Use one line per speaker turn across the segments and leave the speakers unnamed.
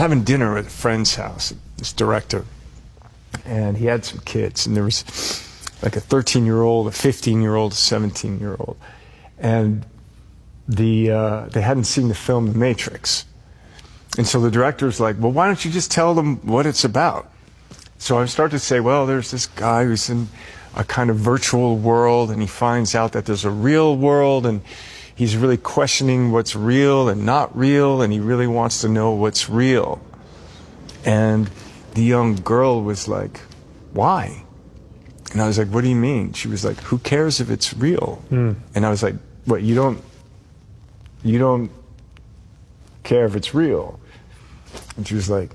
having dinner at a friend's house, this director, and he had some kids, and there was like a 13-year-old, a 15-year-old, a 17-year-old, and they hadn't seen the film The Matrix. And so the director's like, well, why don't you just tell them what it's about? So I start to say, well, there's this guy who's in a kind of virtual world, and he finds out that there's a real world, and he's really questioning what's real and not real, and he really wants to know what's real. And the young girl was like, why? And I was like, what do you mean? She was like, who cares if it's real? And I was like, what, you don't care if it's real? And she was like,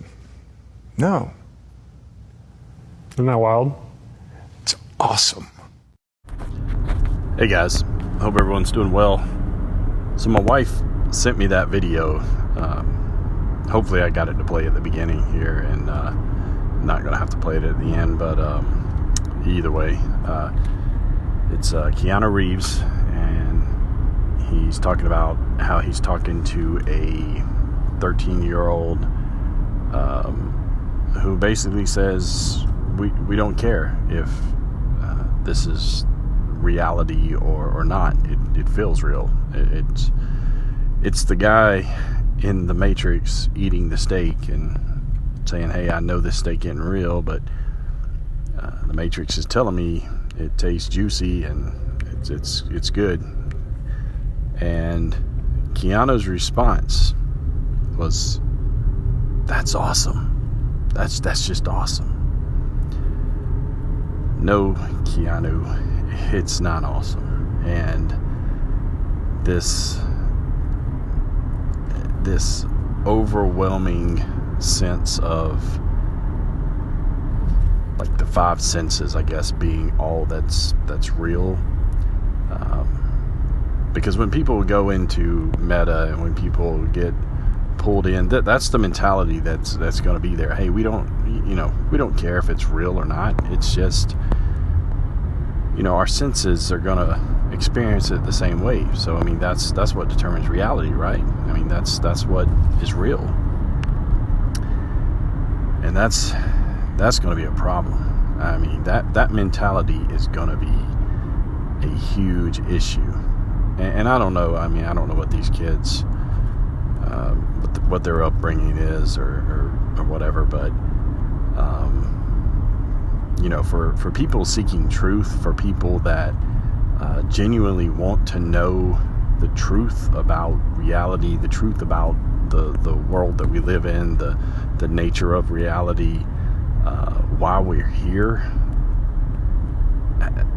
no.
Isn't that wild?
It's awesome.
Hey guys, hope everyone's doing well. So my wife sent me that video. Hopefully I got it to play at the beginning here, and not gonna have to play it at the end, but either way, it's Keanu Reeves, and he's talking about how he's talking to a 13-year-old who basically says we don't care if this is reality or not. It feels real. It's the guy in the Matrix eating the steak and saying, hey, I know this steak isn't real, but the Matrix is telling me it tastes juicy and it's good. And Keanu's response was, that's awesome. That's just awesome. No, Keanu, it's not awesome. And this overwhelming sense of, like, the five senses, I guess, being all that's real. Because when people go into meta and when people get pulled in, that's the mentality that's going to be there. Hey, we don't care if it's real or not. It's just, our senses are going to experience it the same way. So I mean, that's what determines reality, right? I mean, that's what is real, and that's going to be a problem. I mean, that mentality is going to be a huge issue. And I don't know. I mean, I don't know what these kids, what their upbringing is, or whatever. But for people seeking truth, for people that genuinely want to know the truth about reality, the truth about the world that we live in, the nature of reality, why we're here.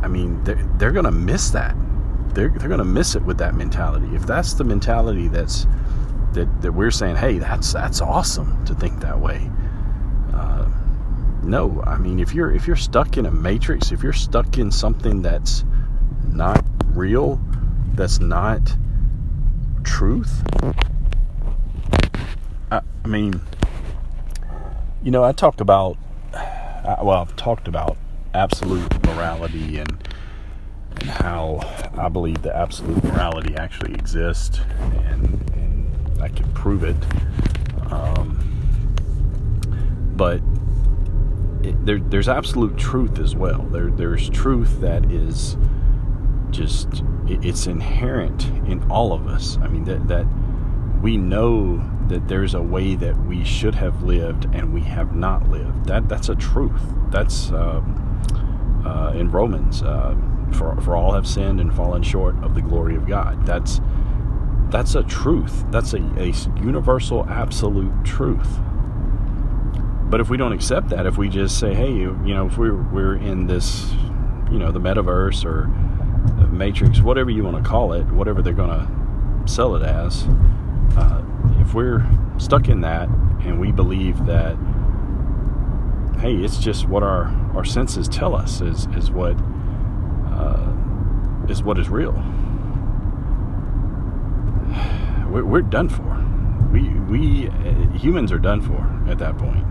I mean, they're going to miss that. They're going to miss it with that mentality. If that's the mentality that we're saying, hey, that's awesome to think that way. No, I mean, if you're stuck in a matrix, if you're stuck in something that's not real, that's not truth. I mean, I've talked about absolute morality and how I believe that absolute morality actually exists, and I can prove it. But there's absolute truth as well. There's truth that is just, it's inherent in all of us. I mean, that we know that there's a way that we should have lived and we have not lived. That's a truth. That's in Romans, for all have sinned and fallen short of the glory of God. That's a truth. That's a universal, absolute truth. But if we don't accept that, if we just say, hey, if we're in this, the metaverse or the Matrix, whatever you want to call it, whatever they're going to sell it as, if we're stuck in that and we believe that, hey, it's just what our senses tell us is what is real, we're done for. We humans are done for at that point.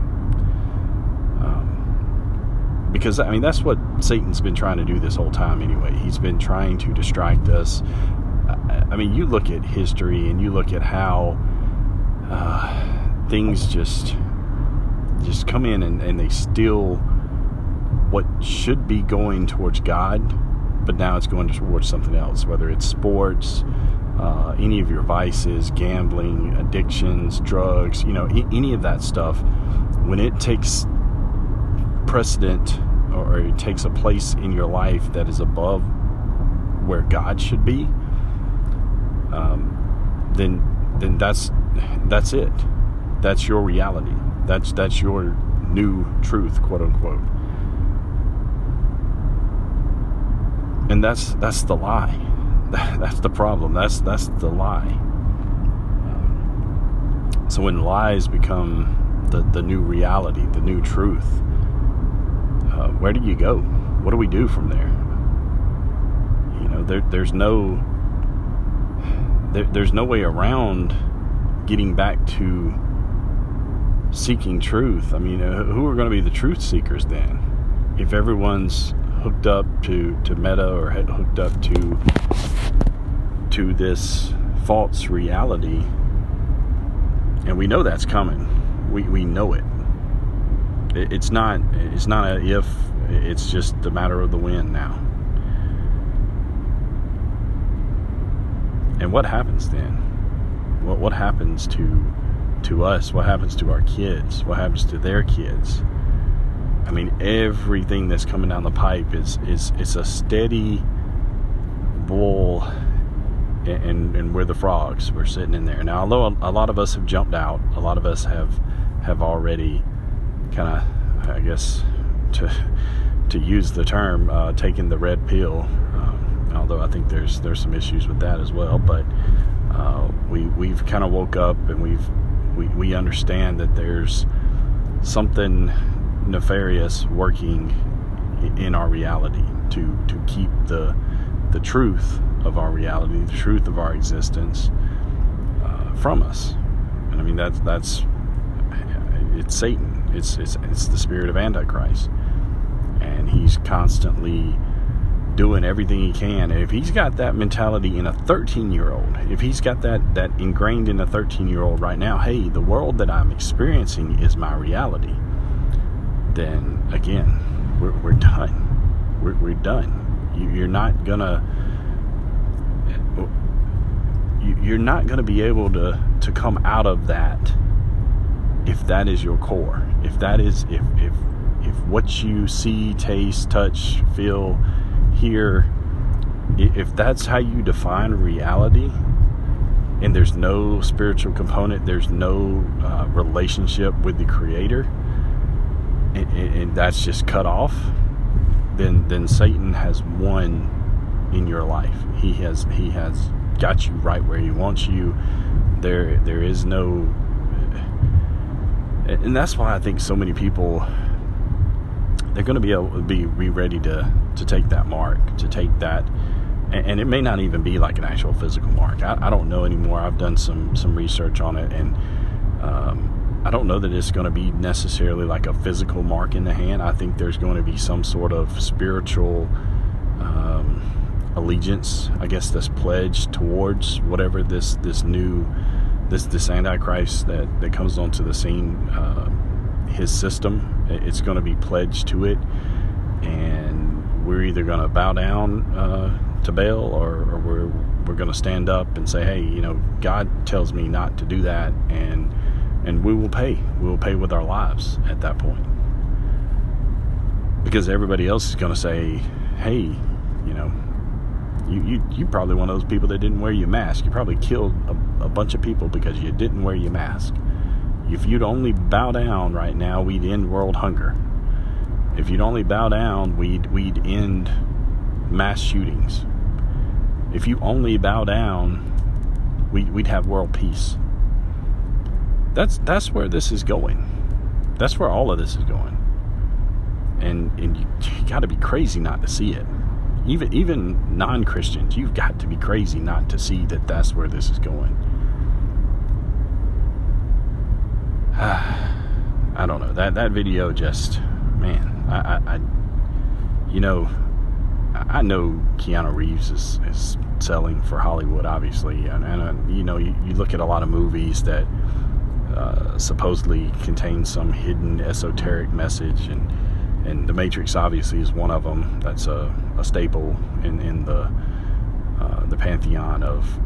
Because, I mean, that's what Satan's been trying to do this whole time anyway. He's been trying to distract us. I mean, you look at history and you look at how things just come in and they steal what should be going towards God, but now it's going towards something else, whether it's sports, any of your vices, gambling, addictions, drugs, any of that stuff. When it takes precedent or it takes a place in your life that is above where God should be, then that's it. That's your reality. That's your new truth, quote unquote. And that's the lie. That's the problem. That's the lie. So when lies become the new reality, the new truth, where do you go? What do we do from there? There's no way around getting back to seeking truth. I mean, who are going to be the truth seekers then? If everyone's hooked up to Meta or hooked up to this false reality, and we know that's coming. We know it. It's not a if, it's just a matter of the when now. And what happens then? What happens to us? What happens to our kids? What happens to their kids? I mean, everything that's coming down the pipe is a steady bull, and we're the frogs. We're sitting in there. Now, although a lot of us have jumped out, a lot of us have already kind of, I guess, to use the term, taken the red pill. Although I think there's some issues with that as well. But we've kind of woke up, and we understand that there's something nefarious working in our reality to keep the truth of our reality, the truth of our existence, from us. And I mean, that's it's Satan. It's the spirit of Antichrist, and he's constantly doing everything he can. And if he's got that mentality in a 13-year-old, if he's got that ingrained in a 13-year-old right now, hey, the world that I'm experiencing is my reality, then again, we're done. We're done. You're not gonna be able to come out of that if that is your core. If that is if what you see, taste, touch, feel, hear, if that's how you define reality, and there's no spiritual component, there's no relationship with the Creator, and that's just cut off, then Satan has won in your life. He has got you right where he wants you. There is no, and that's why I think so many people, they're going to be able to be ready to take that mark, to take that, and it may not even be like an actual physical mark. I don't know anymore. I've done some research on it, and I don't know that it's going to be necessarily like a physical mark in the hand. I think there's going to be some sort of spiritual allegiance, I guess, that's pledged towards whatever this Antichrist that comes onto the scene, his system. It's going to be pledged to it, and we're either going to bow down to Baal, or we're going to stand up and say, hey, God tells me not to do that, and we will pay. We will pay with our lives at that point, because everybody else is going to say, hey, you probably one of those people that didn't wear your mask. You probably killed a bunch of people because you didn't wear your mask. If you'd only bow down right now, we'd end world hunger. If you'd only bow down, we'd end mass shootings. If you only bow down, we'd have world peace. That's where this is going. That's where all of this is going. And you got to be crazy not to see it. Even non-Christians, you've got to be crazy not to see that that's where this is going. I don't know. That video just, man, I know Keanu Reeves is selling for Hollywood, obviously, and you look at a lot of movies that supposedly contains some hidden esoteric message, and The Matrix obviously is one of them. That's a staple in the pantheon of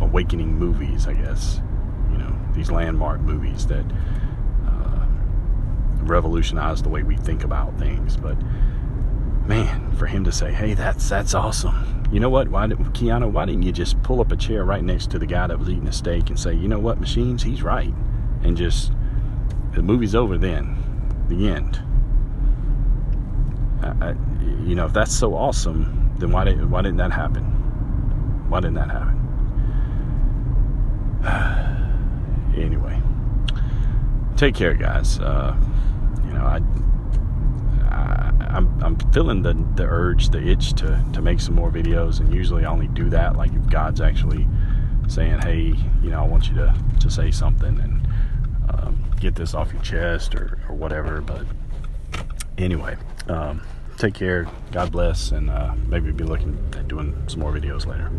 awakening movies, I guess. You know, these landmark movies that revolutionize the way we think about things. But man, for him to say, "Hey, that's awesome," you know what? Keanu, why didn't you just pull up a chair right next to the guy that was eating a steak and say, "You know what, machines, he's right," and just the movie's over then, the end. You know, if that's so awesome, then why didn't that happen? Why didn't that happen? Anyway, take care, guys. You know, I'm feeling the urge, the itch to make some more videos, and usually I only do that like if God's actually saying, "Hey, you know, I want you to say something and get this off your chest," or whatever. But anyway, take care, God bless, and maybe be looking at doing some more videos later.